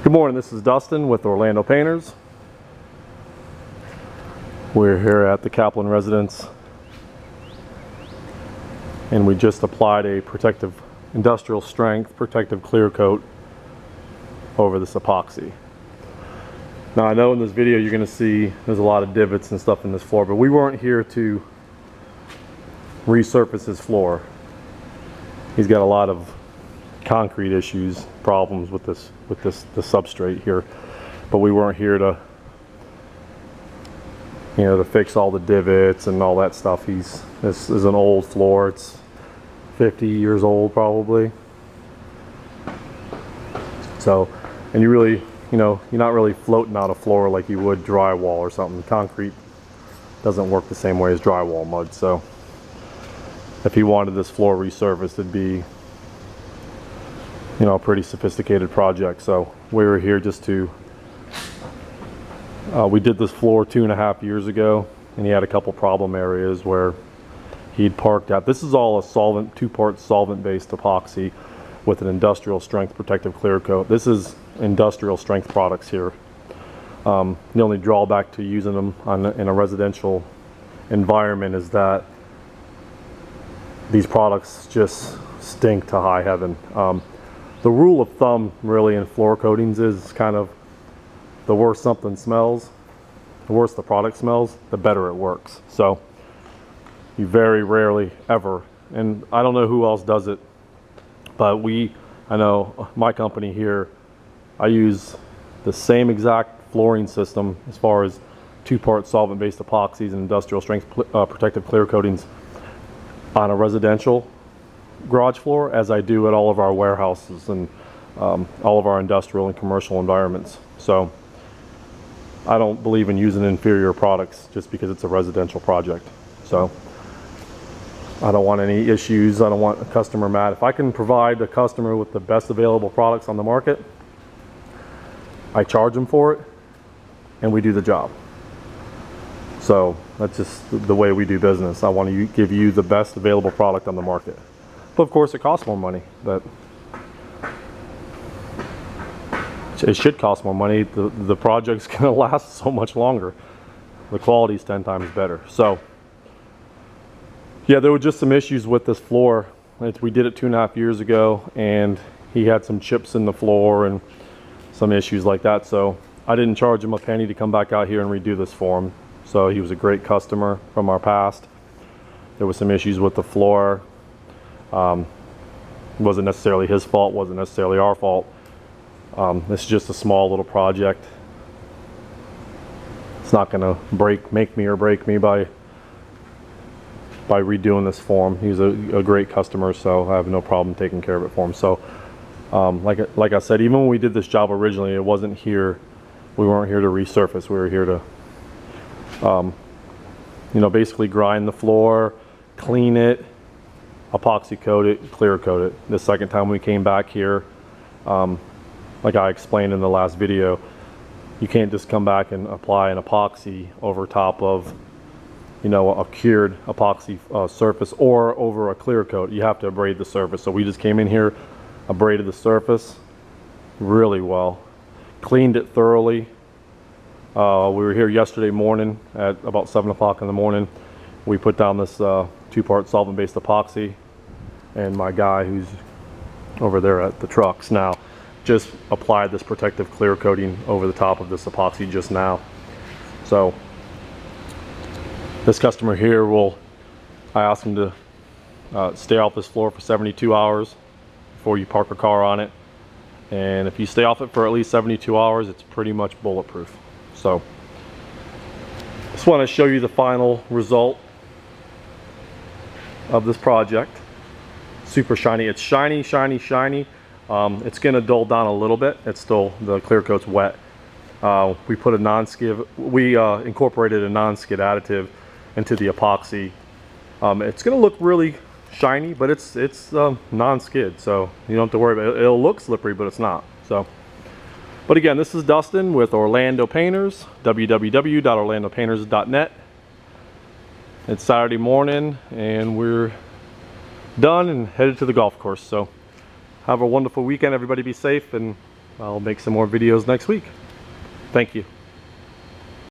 Good morning, this is Dustin with Orlando Painters. We're here at the Kaplan residence and we just applied a protective industrial strength protective clear coat over this epoxy. Now I know in this video you're going to see there's a lot of divots and stuff in this floor, but we weren't here to resurface his floor. He's got a lot of concrete issues, problems with the substrate here, but we weren't here to to fix all the divots and all that stuff. This is an old floor. It's 50 years old probably. So, and you really, you're not really floating out a floor like you would drywall or something. Concrete doesn't work the same way as drywall mud. So if he wanted this floor resurfaced, it'd be a pretty sophisticated project. So we were here just to we did this floor 2.5 years ago, and he had a couple problem areas where he'd parked at. This is all a solvent, 2-part solvent based epoxy with an industrial strength protective clear coat. This is industrial strength products here. The only drawback to using them in a residential environment is that these products just stink to high heaven. The rule of thumb really in floor coatings is kind of the worse something smells, the worse the product smells, the better it works. So you very rarely ever, and I don't know who else does it, but I know my company here, I use the same exact flooring system as far as 2-part solvent based epoxies and industrial strength protective clear coatings on a residential garage floor as I do at all of our warehouses and all of our industrial and commercial environments. So I don't believe in using inferior products just because it's a residential project. So I don't want any issues. I don't want a customer mad. If I can provide a customer with the best available products on the market, I charge them for it and we do the job. So that's just the way we do business. I want to give you the best available product on the market. But of course it costs more money. It should cost more money. The project's going to last so much longer. The quality's 10 times better. So yeah, there were just some issues with this floor. We did it 2.5 years ago, and he had some chips in the floor and some issues like that. So I didn't charge him a penny to come back out here and redo this for him. So he was a great customer from our past. There were some issues with the floor. Wasn't necessarily his fault, wasn't necessarily our fault. This is just a small little project. It's not going to make me or break me by redoing this for him. He's a great customer, so I have no problem taking care of it for him. So like I said, even when we did this job originally, it wasn't here. We weren't here to resurface. We were here to basically grind the floor, clean it, epoxy coat it, clear coat it. The second time we came back here, like I explained in the last video, you can't just come back and apply an epoxy over top of a cured epoxy surface or over a clear coat. You have to abrade the surface. So we just came in here, abraded the surface really well, cleaned it thoroughly. We were here yesterday morning at about 7 o'clock in the morning. We put down this 2-part solvent based epoxy, and my guy who's over there at the trucks now just applied this protective clear coating over the top of this epoxy just now. So this customer here I asked him to stay off this floor for 72 hours before you park a car on it, and if you stay off it for at least 72 hours, it's pretty much bulletproof. So just want to show you the final result of this project. Super shiny. It's shiny, shiny, shiny. It's going to dull down a little bit. It's still, the clear coat's wet. We put a non-skid, we incorporated a non-skid additive into the epoxy. It's going to look really shiny, but it's non-skid, so you don't have to worry about it. It'll look slippery, but it's not. So, but again, this is Dustin with Orlando Painters, www.orlandopainters.net. It's Saturday morning and we're done and headed to the golf course. So have a wonderful weekend, everybody. Be safe, and I'll make some more videos next week. Thank you.